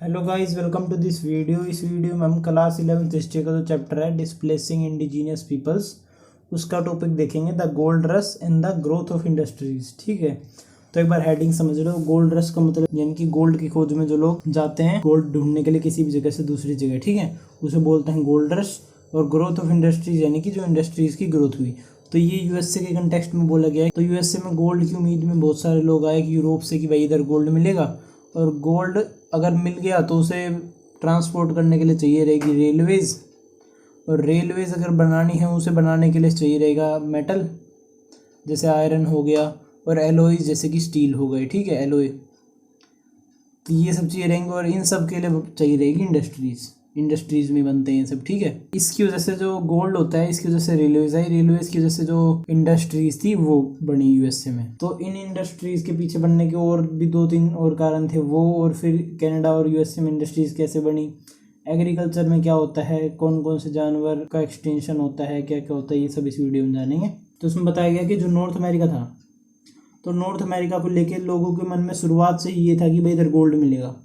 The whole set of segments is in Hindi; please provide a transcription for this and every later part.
Hello guys, welcome to this video. इस वीडियो में हम क्लास 11th हिस्ट्री का जो चैप्टर है डिस्प्लेसिंग इंडिजीनियस पीपल्स, उसका टॉपिक देखेंगे, the gold rush and the growth of industries. ठीक है, तो एक बार हेडिंग समझ लो। गोल्ड रश का मतलब यानी कि गोल्ड की खोज में जो लोग जाते हैं गोल्ड ढूंढने के लिए किसी भी जगह से दूसरी जगह, ठीक है, उसे बोलते हैं गोल्ड रश। और ग्रोथ ऑफ इंडस्ट्रीज यानी कि जो इंडस्ट्रीज की ग्रोथ हुई, तो ये यूएसए के कंटेक्स्ट में बोला गया है। तो यूएसए में गोल्ड की उम्मीद में बहुत सारे लोग आए कि यूरोप से कि भाई इधर गोल्ड मिलेगा, और गोल्ड अगर मिल गया तो उसे ट्रांसपोर्ट करने के लिए चाहिए रहेगी रेलवेज़, और रेलवेज़ अगर बनानी है उसे बनाने के लिए चाहिए रहेगा मेटल, जैसे आयरन हो गया, और एलोईज जैसे कि स्टील हो गए। ठीक है, एलोई, तो ये सब चीज़ें रहेंगी, और इन सब के लिए चाहिए रहेगी इंडस्ट्रीज़ में बनते हैं सब। ठीक है, इसकी वजह से जो गोल्ड होता है, इसकी वजह से रेलवेज आई, रेलवेज की वजह से जो इंडस्ट्रीज थी वो बनी यूएसए में। तो इन इंडस्ट्रीज के पीछे बनने के और भी 2-3 और कारण थे वो, और फिर कनाडा और यूएसए में इंडस्ट्रीज कैसे बनी, एग्रीकल्चर में क्या होता है, कौन कौन से जानवर का एक्सटेंशन होता है, क्या क्या होता है, ये सब इस वीडियो में जानेंगे। तो उसमें बताया गया कि जो नॉर्थ अमेरिका था, तो नॉर्थ अमेरिका को लेके लोगों के मन में शुरुआत से ही ये था कि भाई इधर गोल्ड मिलेगा,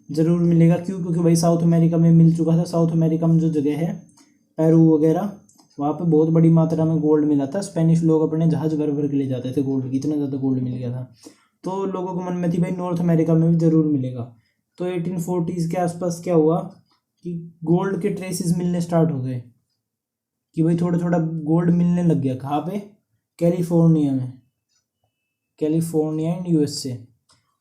ज़रूर मिलेगा। क्यों? क्योंकि भाई साउथ अमेरिका में मिल चुका था। साउथ अमेरिका में जो जगह है पेरू वगैरह, वहाँ पे बहुत बड़ी मात्रा में गोल्ड मिला था। स्पेनिश लोग अपने जहाज भर भर के ले जाते थे गोल्ड की, इतना ज़्यादा गोल्ड मिल गया था। तो लोगों के मन में थी भाई नॉर्थ अमेरिका में भी ज़रूर मिलेगा। तो 1840s के आसपास क्या हुआ कि गोल्ड के ट्रेसेस मिलने स्टार्ट हो गए, कि भाई थोड़ा थोड़ा गोल्ड मिलने लग गया। कहाँ पे? कैलिफोर्निया में, कैलिफोर्निया एंड यूएसए।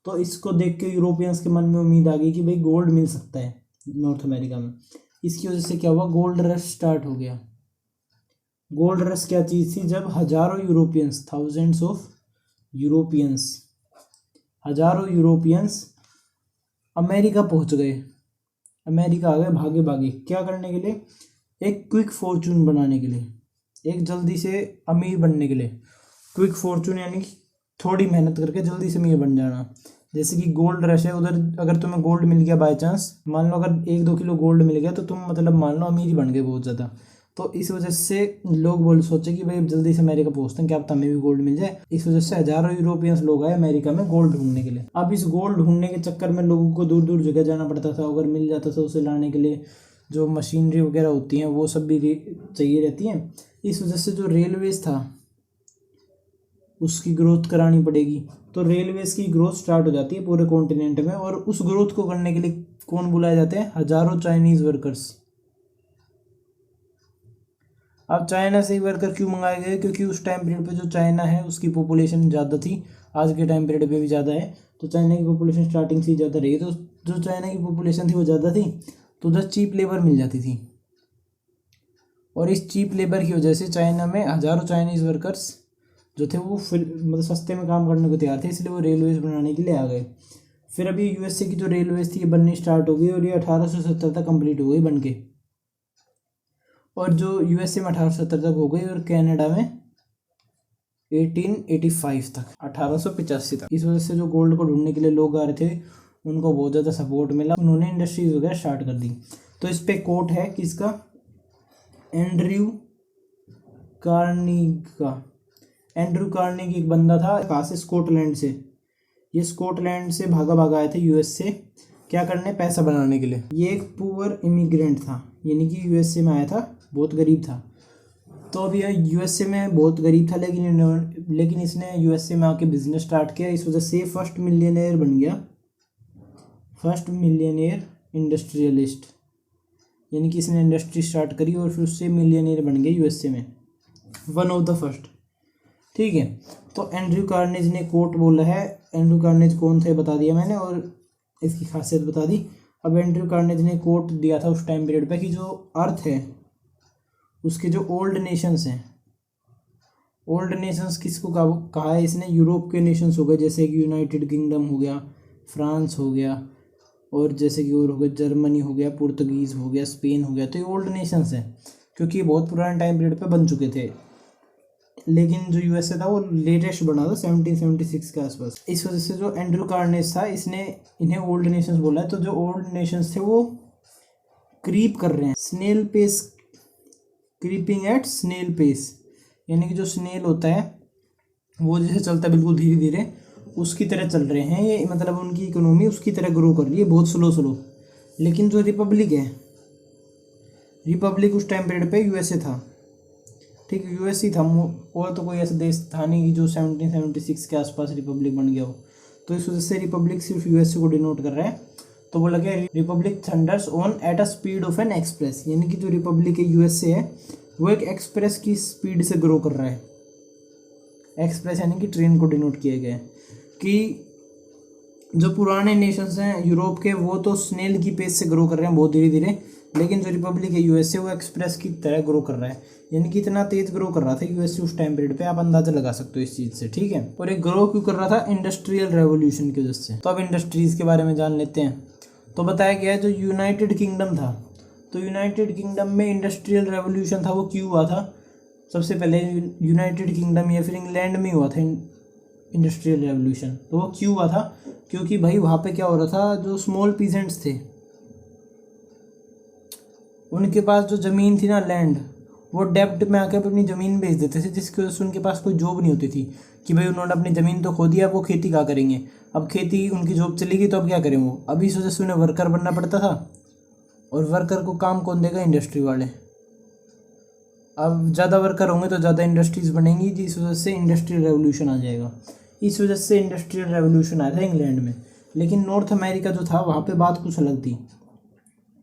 तो इसको देख के यूरोपियंस के मन में उम्मीद आ गई कि भाई गोल्ड मिल सकता है नॉर्थ अमेरिका में। इसकी वजह से क्या हुआ, गोल्ड रश स्टार्ट हो गया। गोल्ड रश क्या चीज़ थी? जब हजारों यूरोपियंस, थाउजेंड्स ऑफ यूरोपियंस, हजारों यूरोपियंस अमेरिका पहुंच गए, अमेरिका आ गए भागे भागे। क्या करने के लिए? एक क्विक फॉर्चून बनाने के लिए, एक जल्दी से अमीर बनने के लिए। क्विक फॉर्चून यानी थोड़ी मेहनत करके जल्दी से अमीर बन जाना। जैसे कि गोल्ड रश है उधर, अगर तुम्हें गोल्ड मिल गया बाय चांस, मान लो अगर 1-2 किलो गोल्ड मिल गया तो तुम मतलब मान लो अमीर ही बन गए बहुत ज़्यादा। तो इस वजह से लोग बोल सोचे कि भाई अब जल्दी से अमेरिका पहुंचते हैं, क्या पता हमें भी गोल्ड मिल जाए। इस वजह से हजारों यूरोपियंस लोग आए अमेरिका में गोल्ड ढूंढने के लिए। अब इस गोल्ड ढूंढने के चक्कर में लोगों को दूर दूर जगह जाना पड़ता था। अगर मिल जाता था उसे लाने के लिए जो मशीनरी वगैरह होती हैं वो सब भी चाहिए रहती हैं। इस वजह से जो रेलवेज था उसकी ग्रोथ करानी पड़ेगी। तो रेलवेज की ग्रोथ स्टार्ट हो जाती है पूरे कॉन्टिनेंट में, और उस ग्रोथ को करने के लिए कौन बुलाए जाते हैं? हजारों चाइनीज वर्कर्स। अब चाइना से ही वर्कर क्यों मंगाए गए? क्योंकि उस टाइम पीरियड पे जो चाइना है उसकी पॉपुलेशन ज़्यादा थी, आज के टाइम पीरियड पे भी ज़्यादा है। तो चाइना की पॉपुलेशन स्टार्टिंग से ही ज़्यादा रही, तो जो चाइना की पॉपुलेशन थी वो ज़्यादा थी, तो उधर चीप लेबर मिल जाती थी। और इस चीप लेबर की वजह से चाइना में हजारों चाइनीज़ वर्कर्स जो थे वो फिर मतलब सस्ते में काम करने को तैयार थे, इसलिए वो रेलवेज बनाने के लिए आ गए। फिर अभी यूएसए की जो रेलवेज थी ये बननी स्टार्ट हो गई, और ये 1870 तक कंप्लीट हो गई बन के। और जो यूएसए में 1870 तक हो गई, और कनाडा में 1885 तक, 1885 तक। इस वजह से जो गोल्ड को ढूंढने के लिए लोग आ रहे थे उनको बहुत ज़्यादा सपोर्ट मिला, उन्होंने इंडस्ट्रीज वगैरह स्टार्ट कर दी। तो इस पे कोट है किसका? एंड्रयू कार्निग का। एंड्रू कार्निग एक बंदा था, कहाँ से? स्कॉटलैंड से। ये स्कॉटलैंड से भागा भागा आया था यूएस से, क्या करने? पैसा बनाने के लिए। ये एक पुअर इमिग्रेंट था, यानी कि यूएसए में आया था, बहुत गरीब था। तो अब यह यूएसए में बहुत गरीब था, लेकिन इसने यूएसए में आके बिजनेस स्टार्ट किया। इस वजह से फर्स्ट मिलियनेयर बन गया, फर्स्ट मिलियनेयर इंडस्ट्रियलिस्ट, यानी कि इसने इंडस्ट्री स्टार्ट करी और फिर उससे मिलियनेयर बन गया यूएसए में, वन ऑफ द फर्स्ट। ठीक है, तो एंड्रयू कार्नेज ने कोट बोला है। एंड्रयू कार्नेज कौन थे बता दिया मैंने, और इसकी खासियत बता दी। अब एंड्रयू कार्नेज ने कोट दिया था उस टाइम पीरियड पे कि जो अर्थ है उसके जो ओल्ड नेशंस हैं, ओल्ड नेशंस किसको कहा है इसने? यूरोप के नेशंस हो गए, जैसे कि यूनाइटेड किंगडम हो गया, फ्रांस हो गया, और जैसे कि और हो गया जर्मनी हो गया, पुर्तगीज़ हो गया, स्पेन हो गया। तो ये ओल्ड नेशंस हैं क्योंकि ये बहुत पुराने टाइम पीरियड पे बन चुके थे, लेकिन जो यूएसए था वो लेटेस्ट बना था 1776 के आसपास। इस वजह से जो एंड्रू कार्नेज था इसने इन्हें ओल्ड नेशंस बोला है। तो जो ओल्ड नेशंस थे वो क्रीप कर रहे हैं, snail pace, creeping at snail pace, यानी कि जो स्नेल होता है वो जैसे चलता है बिल्कुल धीरे धीरे, उसकी तरह चल रहे हैं ये। मतलब उनकी इकोनॉमी उसकी तरह ग्रो कर रही है, बहुत स्लो स्लो। लेकिन जो रिपब्लिक है, रिपब्लिक उस टाइम पीरियड पे यूएसए था, ठीक है, यूएसए था, और तो कोई ऐसा देश था नहीं कि जो 1776 के आसपास रिपब्लिक बन गया हो। तो इस वजह से रिपब्लिक सिर्फ यूएसए को डिनोट कर रहा है। तो बोला गया Republic thunder's on at a speed of N express, यानी कि जो रिपब्लिक है यूएसए है वो एक एक्सप्रेस की स्पीड से ग्रो कर रहा है। एक्सप्रेस यानी कि ट्रेन को डिनोट किया गया है कि जो पुराने नेशंस हैं यूरोप के वो तो स्नेल की पेस से ग्रो कर रहे हैं बहुत धीरे धीरे, लेकिन जो रिपब्लिक है यूएसए वो एक्सप्रेस की तरह ग्रो कर रहा है, यानी कि इतना तेज ग्रो कर रहा था यूएसए उस टाइम पीरियड पे, आप अंदाजा लगा सकते हो इस चीज़ से, ठीक है। और ये ग्रो क्यों कर रहा था? इंडस्ट्रियल रेवोल्यूशन की वजह से। तो अब इंडस्ट्रीज़ के बारे में जान लेते हैं। तो बताया गया है जो यूनाइटेड किंगडम था, तो यूनाइटेड किंगडम में इंडस्ट्रियल रेवोल्यूशन था वो क्यों हुआ था? सबसे पहले यूनाइटेड किंगडम या फिर इंग्लैंड में हुआ था इंडस्ट्रियल रेवोल्यूशन। तो वो क्यों हुआ था? क्योंकि भाई वहाँ पे क्या हो रहा था, जो स्मॉल पीजेंट्स थे उनके पास जो ज़मीन थी ना, लैंड, वो डेब्ट में आके अपनी ज़मीन बेच देते थे, जिसकी वजह से उनके पास कोई जॉब नहीं होती थी कि भाई उन्होंने अपनी ज़मीन तो खो दिया, अब वो खेती क्या करेंगे, अब खेती उनकी जॉब चली गई तो अब क्या करें वो, अभी इस वजह से उन्हें वर्कर बनना पड़ता था। और वर्कर को काम कौन देगा? इंडस्ट्री वाले। अब ज़्यादा वर्कर होंगे तो ज़्यादा इंडस्ट्रीज़ बनेंगी, जिस वजह से इंडस्ट्रियल रेवोल्यूशन आ जाएगा। इस वजह से इंडस्ट्रियल रेवोल्यूशन आया था इंग्लैंड में। लेकिन नॉर्थ अमेरिका जो था वहाँ पे बात कुछ अलग थी।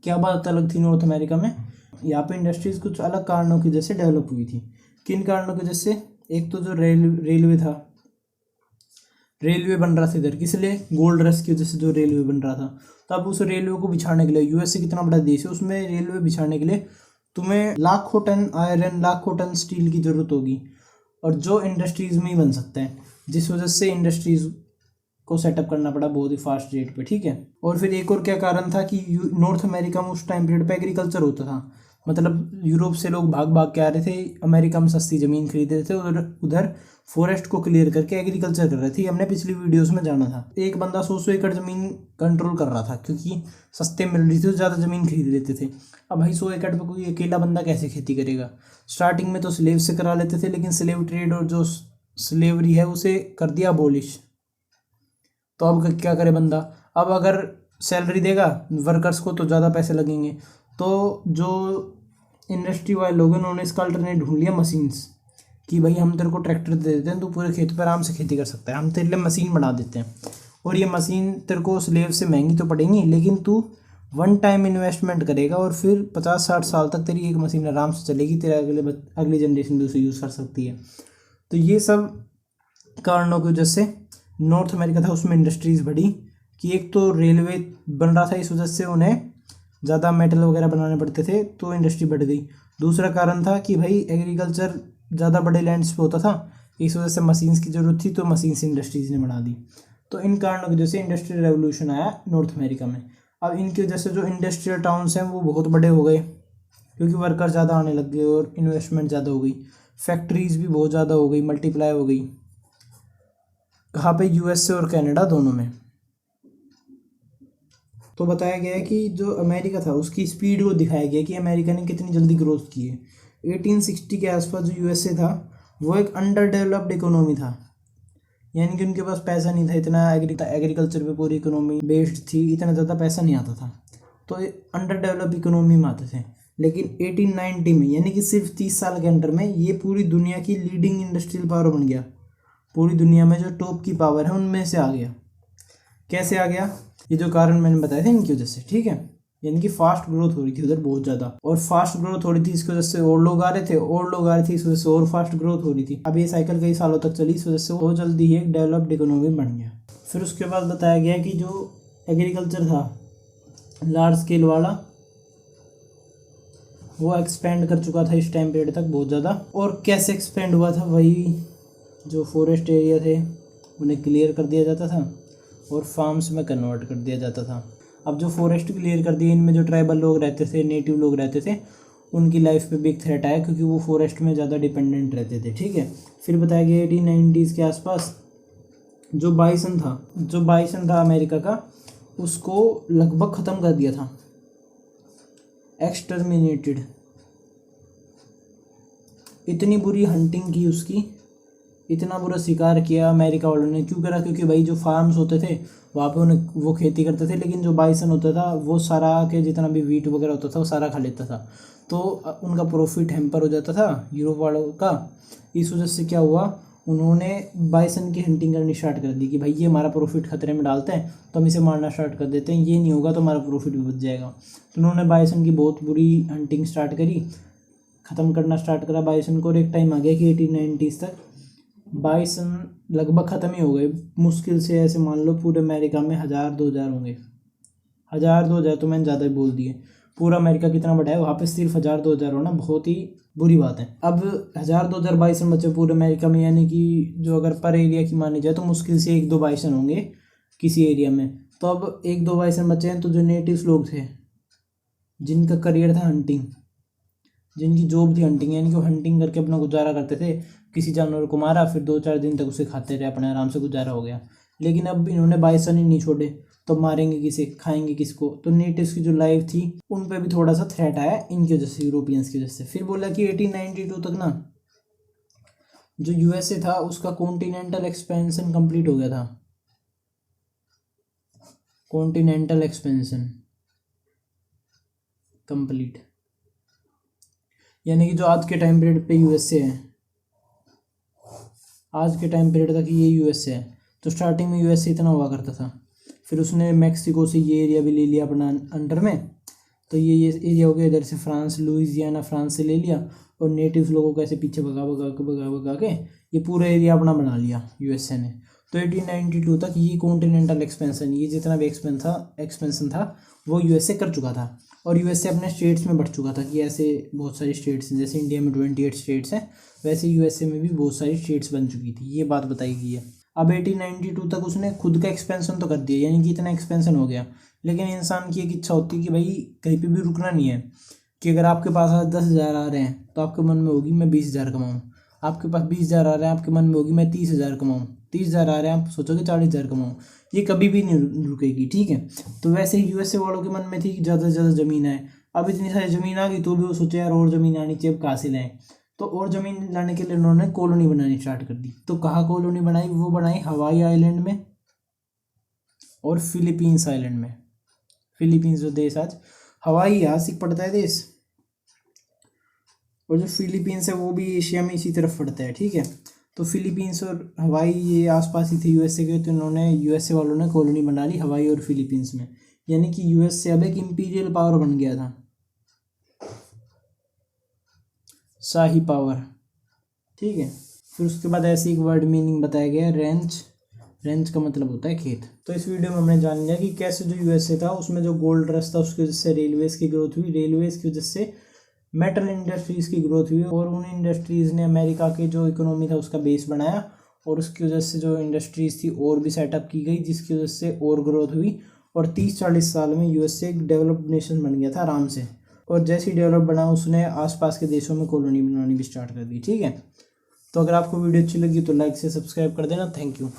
क्या बात अलग थी नॉर्थ अमेरिका में? यहाँ पे इंडस्ट्रीज़ कुछ अलग कारणों की वजह से डेवलप हुई थी। किन कारणों की वजह से? एक तो जो रेलवे था, रेलवे बन रहा था इधर, किस लिए? गोल्ड रश की वजह से जो रेलवे बन रहा था। तो अब उस रेलवे को बिछाने के लिए, यूएसए कितना बड़ा देश है, उसमें रेलवे बिछाने के लिए तुम्हें लाखों टन आयरन, लाखों टन स्टील की ज़रूरत होगी, और जो इंडस्ट्रीज़ में ही बन सकता है, जिस वजह से इंडस्ट्रीज़ को सेटअप करना पड़ा बहुत ही फास्ट रेट पे, ठीक है। और फिर एक और क्या कारण था कि नॉर्थ अमेरिका में उस टाइम पीरियड पे एग्रीकल्चर होता था, मतलब यूरोप से लोग भाग भाग के आ रहे थे, अमेरिका में सस्ती ज़मीन खरीद रहे थे, उधर फॉरेस्ट को क्लियर करके एग्रीकल्चर कर रहे थे। हमने पिछली वीडियोस में जाना था। एक बंदा 100 एकड़ ज़मीन कंट्रोल कर रहा था क्योंकि सस्ते मिल रही थी तो ज़्यादा ज़मीन खरीद लेते थे। अब भाई 100 एकड़ पर कोई अकेला बंदा कैसे खेती करेगा? स्टार्टिंग में तो स्लेव से करा लेते थे, लेकिन स्लेव ट्रेड और जो स्लेवरी है उसे कर दिया अबॉलिश। तो अब क्या करे बंदा? अब अगर सैलरी देगा वर्कर्स को तो ज़्यादा पैसे लगेंगे, तो जो इंडस्ट्री वाले लोग हैं उन्होंने इसका अल्टरनेट ढूंढ लिया मशीन्स, कि भाई हम तेरे को ट्रैक्टर दे देते हैं, तू पूरे खेत पर आराम से खेती कर सकता है, हम तेरे लिए मशीन बना देते हैं, और ये मशीन तेरे को स्लेव से महंगी तो पड़ेंगी, लेकिन तू वन टाइम इन्वेस्टमेंट करेगा और फिर 50-60 साल तक तेरी एक मशीन आराम से चलेगी, तेरे अगली जनरेशन भी उसे यूज़ कर सकती है। तो ये सब कारणों की वजह से नॉर्थ अमेरिका था उसमें इंडस्ट्रीज़ बढ़ी, कि एक तो रेलवे बन रहा था, इस वजह से उन्हें ज़्यादा मेटल वगैरह बनाने पड़ते थे तो इंडस्ट्री बढ़ गई। दूसरा कारण था कि भाई एग्रीकल्चर ज़्यादा बड़े लैंड्स पे होता था, इस वजह से मशीन्स की ज़रूरत थी तो मशीन्स इंडस्ट्रीज़ ने बना दी। तो इन कारणों की वजह से इंडस्ट्रियल रेवोल्यूशन आया नॉर्थ अमेरिका में। अब इनकी वजह से जो इंडस्ट्रियल टाउन्स हैं वो बहुत बड़े हो गए, क्योंकि वर्कर ज़्यादा आने लग गए और इन्वेस्टमेंट ज़्यादा हो गई, फैक्ट्रीज़ भी बहुत ज़्यादा हो गई, मल्टीप्लाई हो गई। कहाँ पे? यूएसए और कनाडा दोनों में। तो बताया गया है कि जो अमेरिका था उसकी स्पीड को दिखाया गया कि अमेरिका ने कितनी जल्दी ग्रोथ की है। 1860 के आसपास जो यूएसए था वो एक अंडर डेवलप्ड इकोनॉमी था, यानी कि उनके पास पैसा नहीं था इतना, एग्रीकल्चर पे पूरी इकोनॉमी बेस्ड थी, इतना ज़्यादा पैसा नहीं आता था, तो अंडर डेवलप इकोनॉमी में आते थे। लेकिन 1890 में, यानी कि सिर्फ 30 साल के अंडर में, ये पूरी दुनिया की लीडिंग इंडस्ट्रियल पावर बन गया। पूरी दुनिया में जो टॉप की पावर है उनमें से आ गया। कैसे आ गया? ये जो कारण मैंने बताए थे इनकी वजह से, ठीक है। यानी कि फास्ट ग्रोथ हो रही थी उधर बहुत ज़्यादा, और फास्ट ग्रोथ हो रही थी इसकी वजह से और लोग आ रहे थे, और लोग आ रहे थे इस वजह से और फास्ट ग्रोथ हो रही थी। अब ये साइकिल कई सालों तक चली, इस वजह से बहुत जल्दी ही एक डेवलप्ड इकोनॉमी बन गया। फिर उसके बाद बताया गया कि जो एग्रीकल्चर था लार्ज स्केल वाला, वो एक्सपेंड कर चुका था इस टाइम पीरियड तक बहुत ज़्यादा। और कैसे एक्सपेंड हुआ था? वही जो फॉरेस्ट एरिया थे उन्हें क्लियर कर दिया जाता था और फार्म्स में कन्वर्ट कर दिया जाता था। अब जो फॉरेस्ट क्लियर कर दिए, इनमें जो ट्राइबल लोग रहते थे, नेटिव लोग रहते थे, उनकी लाइफ पे भी एक थ्रेट आया, क्योंकि वो फॉरेस्ट में ज़्यादा डिपेंडेंट रहते थे, ठीक है। फिर बताया गया 1890s के आसपास जो बाइसन था अमेरिका का, उसको लगभग ख़त्म कर दिया था, एक्सटर्मिनेटेड। इतनी बुरी हंटिंग की उसकी इतना बुरा शिकार किया अमेरिका वालों ने। क्यों करा? क्योंकि भाई जो फार्म्स होते थे वहाँ पे उन्हें वो खेती करते थे, लेकिन जो बाइसन होता था वो सारा के जितना भी वीट वगैरह होता था वो सारा खा लेता था, तो उनका प्रॉफिट हैम्पर हो जाता था यूरोप वालों का। इस वजह से क्या हुआ, उन्होंने बाइसन की हंटिंग करनी स्टार्ट कर दी कि भाई ये हमारा प्रॉफिट खतरे में डालते हैं तो हम इसे मारना स्टार्ट कर देते हैं, ये नहीं होगा तो हमारा प्रॉफिट भी बच जाएगा। तो उन्होंने बाइसन की बहुत बुरी हंटिंग स्टार्ट करी, ख़त्म करना स्टार्ट करा बाइसन को। और एक टाइम आ गया कि 1890s तक बाइसन लगभग ख़त्म ही हो गए। मुश्किल से ऐसे मान लो पूरे अमेरिका में 1000-2000 होंगे। 1000-2000 तो मैंने ज़्यादा ही बोल दिए। पूरा अमेरिका कितना बड़ा है, वहाँ पे सिर्फ 1000-2000 होना बहुत ही बुरी बात है। अब 1000-2000 बाइसन बचे पूरे अमेरिका में, यानी कि जो अगर पर एरिया की मानी जाए तो मुश्किल से 1-2 बाइसन होंगे किसी एरिया में। तो अब 1-2 बाइसन बचे हैं, तो जो नेटिव्स लोग थे जिनका करियर था हंटिंग, जिनकी जॉब थी हंटिंग, यानी कि वो हंटिंग करके अपना गुजारा करते थे। किसी जानवर को मारा, फिर 2-4 दिन तक उसे खाते रहे, अपने आराम से गुजारा हो गया। लेकिन अब इन्होंने बाइसन ही नहीं छोड़े, तो मारेंगे किसे, खाएंगे किसको? तो नेटिव्स की जो लाइफ थी उन पे भी थोड़ा सा थ्रेट आया इनकी वजह से, यूरोपियंस की वजह से। फिर बोला कि 1892 तक ना जो यूएसए था उसका कॉन्टिनेंटल एक्सपेंशन कंप्लीट हो गया था। कॉन्टिनेंटल एक्सपेंशन कंप्लीट, यानी कि जो आज के टाइम पीरियड पे यूएसए है, आज के टाइम पीरियड तक ये यूएसए है। तो स्टार्टिंग में यूएसए इतना हुआ करता था, फिर उसने मैक्सिको से ये एरिया भी ले लिया अपना अंडर में। तो ये एरिया हो गया, इधर से फ्रांस, लुइसियाना फ्रांस से ले लिया, और नेटिव लोगों को ऐसे पीछे भगा के ये पूरा एरिया अपना बना लिया यूएसए ने। तो 1892 तक ये कॉन्टिनेंटल एक्सपेंशन, ये जितना भी एक्सपेंशन था वो यूएसए कर चुका था। और यूएसए अपने स्टेट्स में बढ़ चुका था कि ऐसे बहुत सारी स्टेट्स हैं, जैसे इंडिया में 28 स्टेट्स हैं, वैसे यूएसए में भी बहुत सारी स्टेट्स बन चुकी थी, ये बात बताई गई है। अब 1892 तक उसने खुद का एक्सपेंशन तो कर दिया, यानी कि इतना एक्सपेंशन हो गया। लेकिन इंसान की एक इच्छा होती है कि भाई कहीं पे भी रुकना नहीं है, कि अगर आपके पास आज 10,000 आ रहे हैं तो आपके मन में होगी मैं 20,000 कमाऊँ। आपके पास 20,000 आ रहे हैं, आपके मन में होगी मैं 30,000 कमाऊँ। 30,000 आ रहे हैं, आप सोचोगे 40,000 कमाऊँ। ये कभी भी नहीं रुकेगी, ठीक है। तो वैसे ही यूएसए वालों के मन में थी कि ज़्यादा से ज़्यादा ज़मीन है। अब इतनी सारी ज़मीन आ गई तो भी वो सोचे यार और ज़मीन आनी चाहिए, अब कहाँ से लाएँ। तो और ज़मीन लाने के लिए उन्होंने कॉलोनी बनानी स्टार्ट कर दी। तो कहाँ कॉलोनी बनाई? वो बनाई हवाई आइलैंड में और फिलीपींस आइलैंड में। फिलीपींस जो देश आज हवाई यहाँ से पड़ता है देश, और जो फिलीपींस है वो भी एशिया में इसी तरफ पड़ता है, ठीक है। तो फिलीपींस और हवाई ये आसपास ही थे यूएसए के, तो इन्होंने यूएसए वालों ने कॉलोनी बना ली हवाई और फिलीपींस में। यानी कि यूएसए अब एक इंपीरियल पावर बन गया था, शाही पावर, ठीक है। फिर उसके बाद ऐसे एक वर्ड मीनिंग बताया गया, रेंच। रेंच का मतलब होता है खेत। तो इस वीडियो में हमने जान लिया कि कैसे जो यूएसए था उसमें जो गोल्ड रश था उसकी वजह से रेलवेज की ग्रोथ हुई, रेलवेज की वजह से मेटल इंडस्ट्रीज़ की ग्रोथ हुई, और उन इंडस्ट्रीज़ ने अमेरिका के जो इकोनॉमी था उसका बेस बनाया, और उसकी वजह से जो इंडस्ट्रीज़ थी और भी सेटअप की गई, जिसकी वजह से और ग्रोथ हुई। और 30-40 साल में यूएसए एक डेवलप्ड नेशन बन गया था आराम से। और जैसे ही डेवलप बना उसने आसपास के देशों में कॉलोनी बनानी भी स्टार्ट कर दी, ठीक है। तो अगर आपको वीडियो अच्छी लगी तो लाइक से सब्सक्राइब कर देना। Thank you.